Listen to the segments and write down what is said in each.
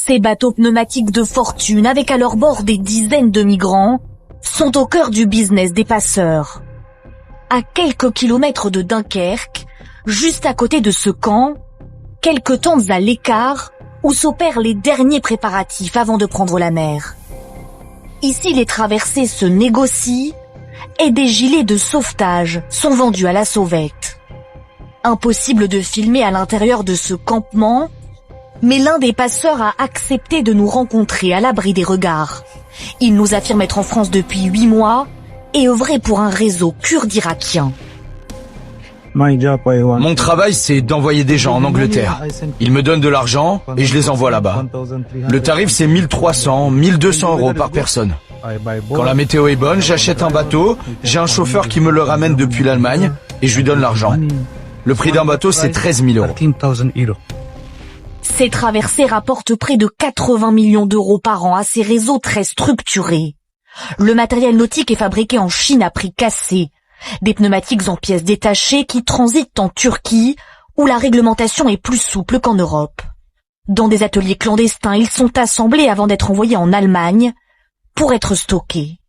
Ces bateaux pneumatiques de fortune, avec à leur bord des dizaines de migrants, sont au cœur du business des passeurs. À quelques kilomètres de Dunkerque, juste à côté de ce camp, quelques temps à l'écart, où s'opèrent les derniers préparatifs avant de prendre la mer. Ici, les traversées se négocient et des gilets de sauvetage sont vendus à la sauvette. Impossible de filmer à l'intérieur de ce campement, mais l'un des passeurs a accepté de nous rencontrer à l'abri des regards. Il nous affirme être en France depuis 8 mois et œuvrer pour un réseau kurde irakien. Mon travail, c'est d'envoyer des gens en Angleterre. Ils me donnent de l'argent et je les envoie là-bas. Le tarif, c'est 1300, 1200 euros par personne. Quand la météo est bonne, j'achète un bateau, j'ai un chauffeur qui me le ramène depuis l'Allemagne et je lui donne l'argent. Le prix d'un bateau, c'est 13 000 euros. Ces traversées rapportent près de 80 millions d'euros par an à ces réseaux très structurés. Le matériel nautique est fabriqué en Chine à prix cassé. Des pneumatiques en pièces détachées qui transitent en Turquie, où la réglementation est plus souple qu'en Europe. Dans des ateliers clandestins, ils sont assemblés avant d'être envoyés en Allemagne pour être stockés.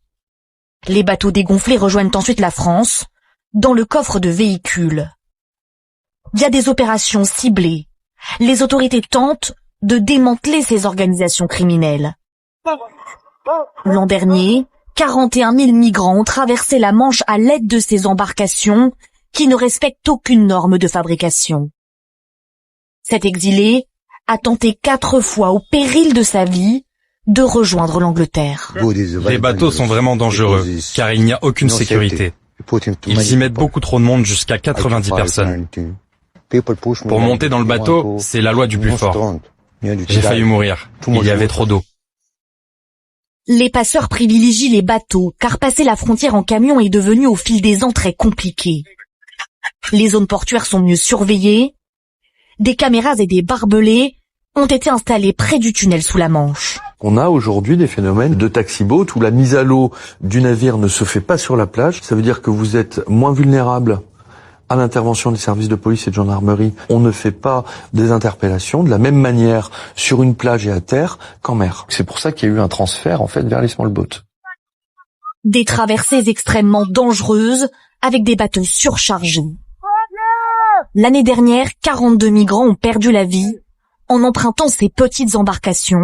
Les bateaux dégonflés rejoignent ensuite la France, dans le coffre de véhicules. Via des opérations ciblées, les autorités tentent de démanteler ces organisations criminelles. L'an dernier, 41 000 migrants ont traversé la Manche à l'aide de ces embarcations qui ne respectent aucune norme de fabrication. Cet exilé a tenté 4 fois, au péril de sa vie, de rejoindre l'Angleterre. Les bateaux sont vraiment dangereux, car il n'y a aucune sécurité. Ils y mettent beaucoup trop de monde, jusqu'à 90 personnes. Pour monter dans le bateau, c'est la loi du plus fort. J'ai failli mourir, il y avait trop d'eau. Les passeurs privilégient les bateaux, car passer la frontière en camion est devenu au fil des ans très compliqué. Les zones portuaires sont mieux surveillées. Des caméras et des barbelés ont été installés près du tunnel sous la Manche. On a aujourd'hui des phénomènes de taxi-boat où la mise à l'eau du navire ne se fait pas sur la plage. Ça veut dire que vous êtes moins vulnérable à l'intervention des services de police et de gendarmerie. On ne fait pas des interpellations de la même manière sur une plage et à terre qu'en mer. C'est pour ça qu'il y a eu un transfert en fait vers les small boats. Des traversées extrêmement dangereuses avec des bateaux surchargés. L'année dernière, 42 migrants ont perdu la vie en empruntant ces petites embarcations